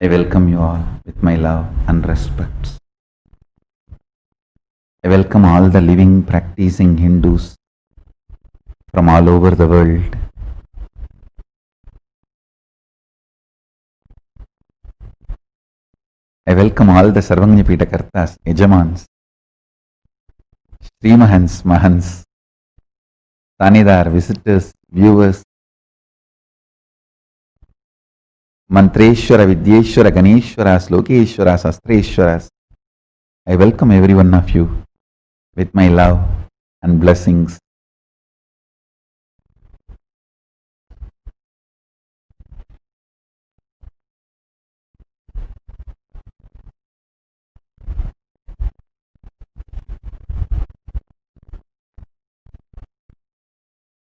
I welcome you all with my love and respect. I welcome all the living, practicing Hindus from all over the world. I welcome all the Sarvanyapita Kartas, Yajamans, Srimahans, Mahans, Tanidar, visitors, viewers, Mantreshwara, Vidyeshwara, Ganeshwaras, Lokeshwaras, Astreshwaras. I welcome every one of you with my love and blessings.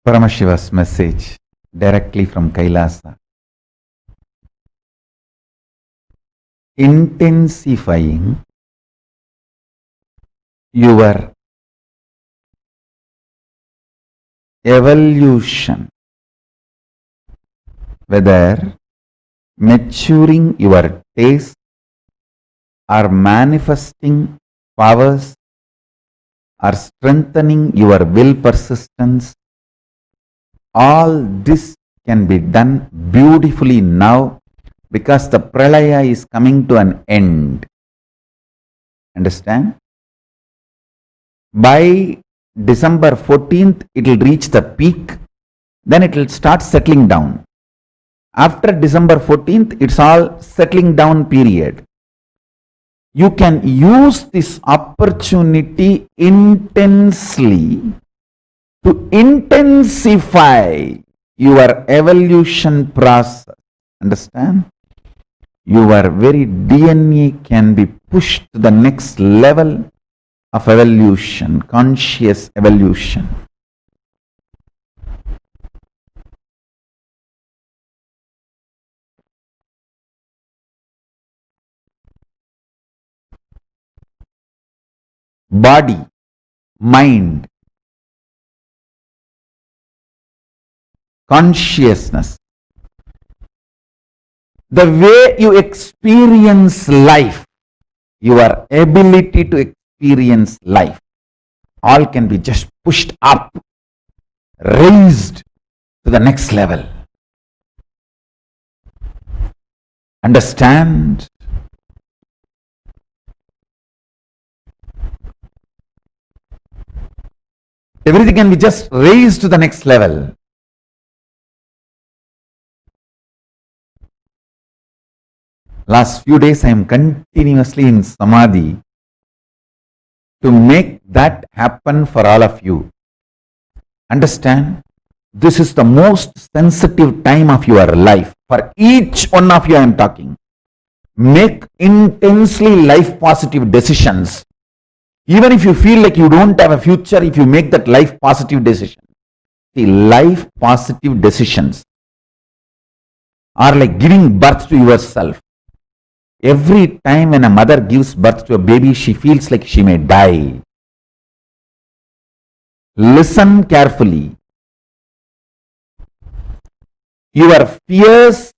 Paramashiva's message directly from Kailasa. Intensifying your evolution, whether maturing your taste or manifesting powers or strengthening your will persistence, all this can be done beautifully now because the pralaya is coming to an end. Understand? By December 14th, it will reach the peak, then it will start settling down. After December 14th, it's all settling down period. You can use this opportunity intensely to intensify your evolution process. Understand? Your very DNA can be pushed to the next level of evolution, conscious evolution. Body, mind, consciousness, the way you experience life, your ability to experience life, all can be just pushed up, raised to the next level. Understand? Everything can be just raised to the next level. Last few days I am continuously in Samadhi to make that happen for all of you. Understand? This is the most sensitive time of your life. For each one of you I am talking. Make intensely life positive decisions. Even if you feel like you don't have a future, if you make that life positive decision. See, life positive decisions are like giving birth to yourself. Every time when a mother gives birth to a baby, she feels like she may die. Listen carefully. Your fears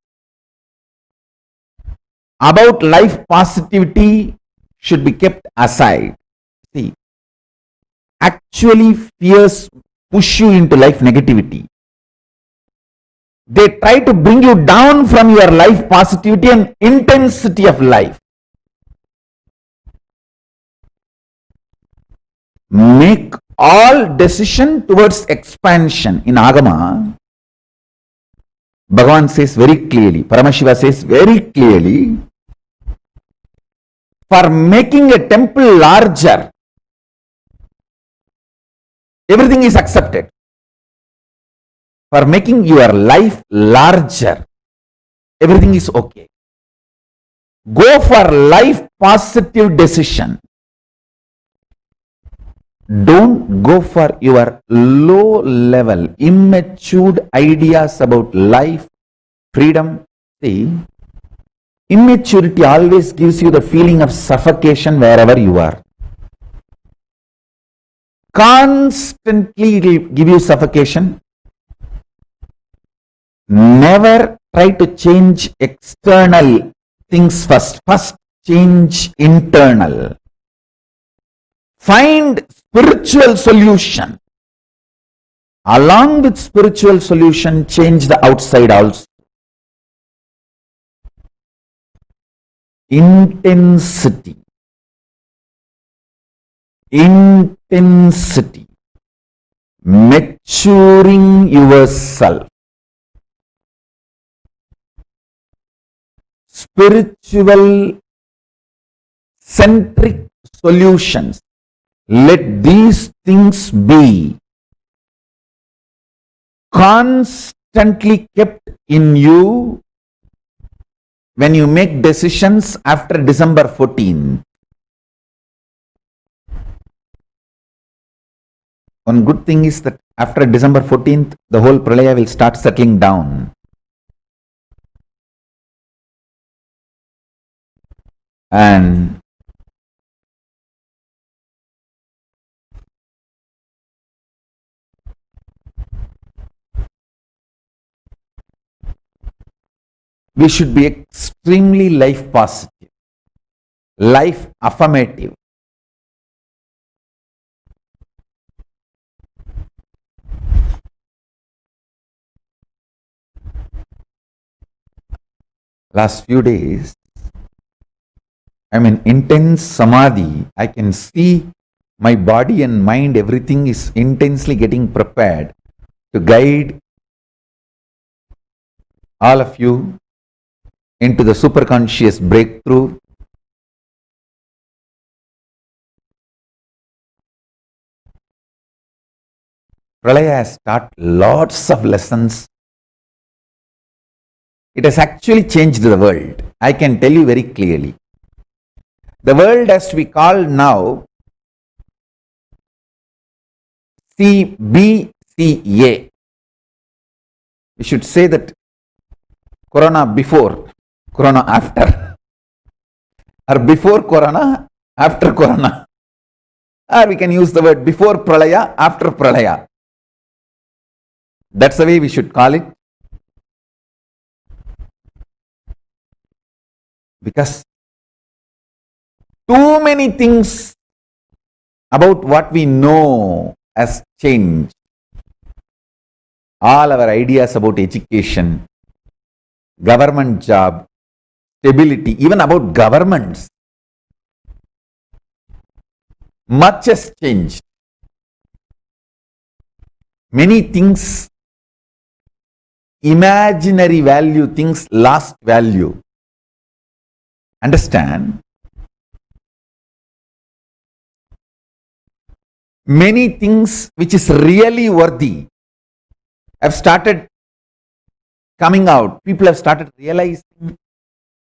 about life positivity should be kept aside. See, actually fears push you into life negativity. They try to bring you down from your life positivity and intensity of life. Make all decision towards expansion. In Agama, Bhagavan says very clearly, Paramashiva says very clearly, for making a temple larger, everything is accepted. For making your life larger, everything is okay. Go for life positive decision. Don't go for your low level, immature ideas about life, freedom. See, immaturity always gives you the feeling of suffocation wherever you are. Constantly it will give you suffocation. Never try to change external things first. First, change internal. Find spiritual solution. Along with spiritual solution, change the outside also. Intensity. Intensity. Maturing yourself. Spiritual centric solutions. Let these things be constantly kept in you when you make decisions after December 14th. One good thing is that after December 14th, the whole pralaya will start settling down. And we should be extremely life positive, life affirmative. Last few days, I'm in intense samadhi. I can see my body and mind, everything is intensely getting prepared to guide all of you into the superconscious breakthrough. Pralaya has taught lots of lessons. It has actually changed the world. I can tell you very clearly. The world has to be called now CBCA. We should say that Corona before, Corona after, or before Corona, after Corona. Or we can use the word before Pralaya, after Pralaya. That's the way we should call it. Because too many things about what we know has changed. All our ideas about education, government job, stability, even about governments. Much has changed. Many things, imaginary value, things lost value. Understand? Many things which is really worthy have started coming out. People have started realizing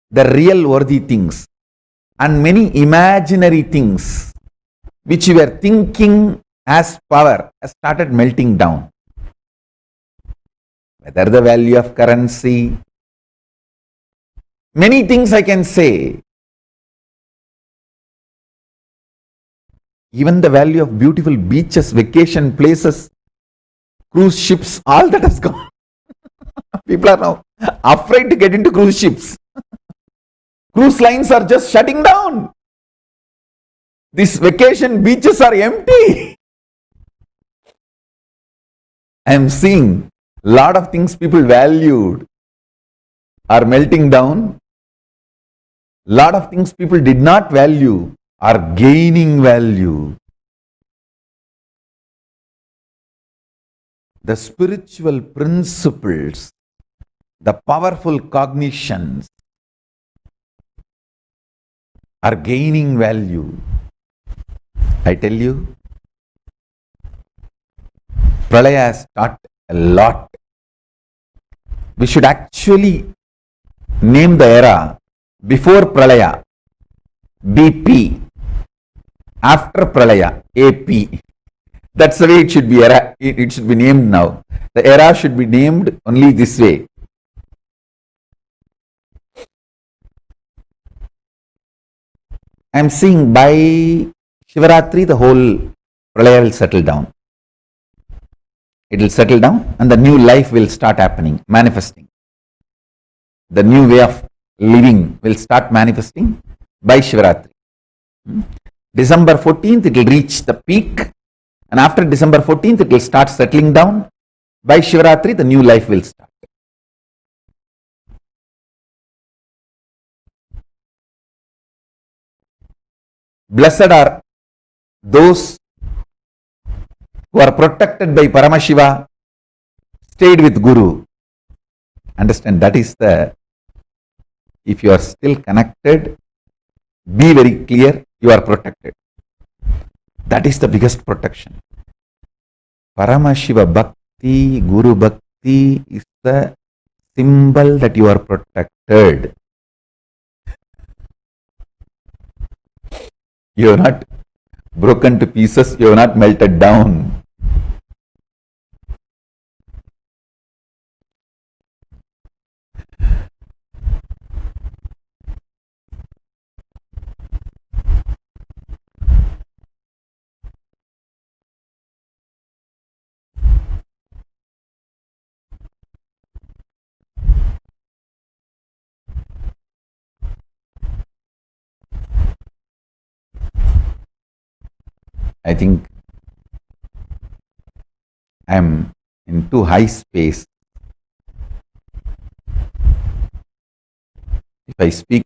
the real worthy things, and many imaginary things which you were thinking as power has started melting down. Whether the value of currency, many things I can say. Even the value of beautiful beaches, vacation places, cruise ships, all that has gone. People are now afraid to get into cruise ships. Cruise lines are just shutting down. These vacation beaches are empty. I am seeing a lot of things people valued are melting down. A lot of things people did not value are gaining value. The spiritual principles, the powerful cognitions are gaining value. I tell you, Pralaya has taught a lot. We should actually name the era before Pralaya, BP, after Pralaya, AP. That's the way it should be. It should be named now. The era should be named only this way. I am seeing by Shivaratri the whole Pralaya will settle down. It will settle down and the new life will start happening, manifesting. The new way of living will start manifesting by Shivaratri. December 14th, it will reach the peak, and after December 14th, it will start settling down. By Shivaratri, the new life will start. Blessed are those who are protected by Paramashiva, stayed with Guru. Understand, that is the, if you are still connected, be very clear, you are protected. That is the biggest protection. Paramashiva Bhakti, Guru Bhakti is the symbol that you are protected. You are not broken to pieces, you are not melted down. I think I am in too high space. If I speak,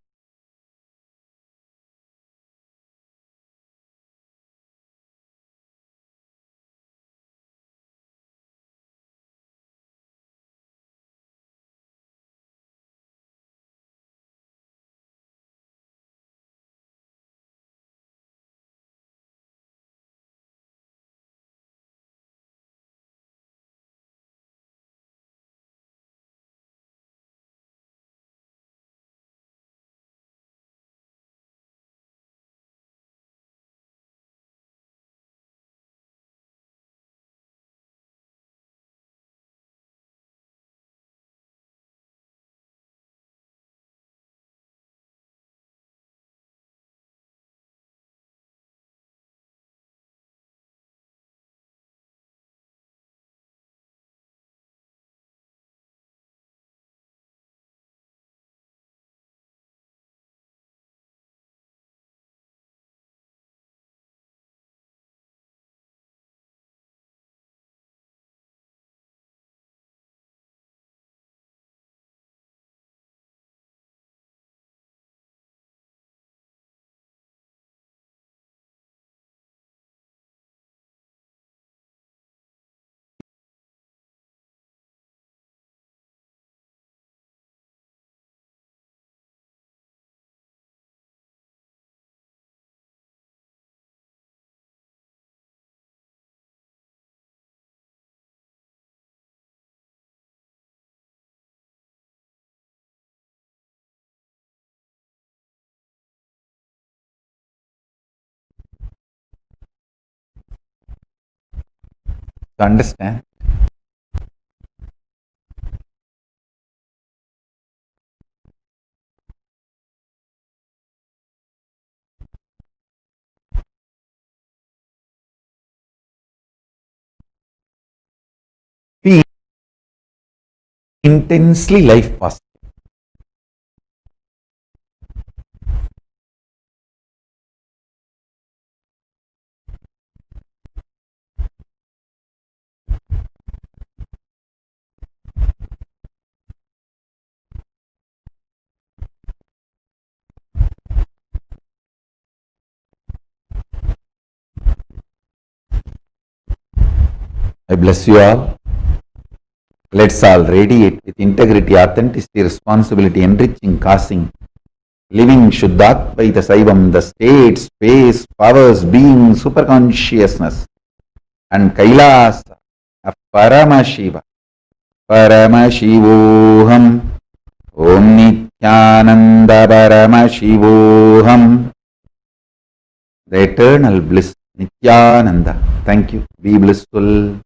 to understand, be intensely life positive. I bless you all. Let's all radiate with integrity, authenticity, responsibility, enriching, causing, living Shuddhatvaita Saivam, the state, space, powers, being, superconsciousness, and Kailasa of Paramashiva. Paramashivoham. Om Nityananda Paramashivoham. The eternal bliss, Nityananda. Thank you. Be blissful.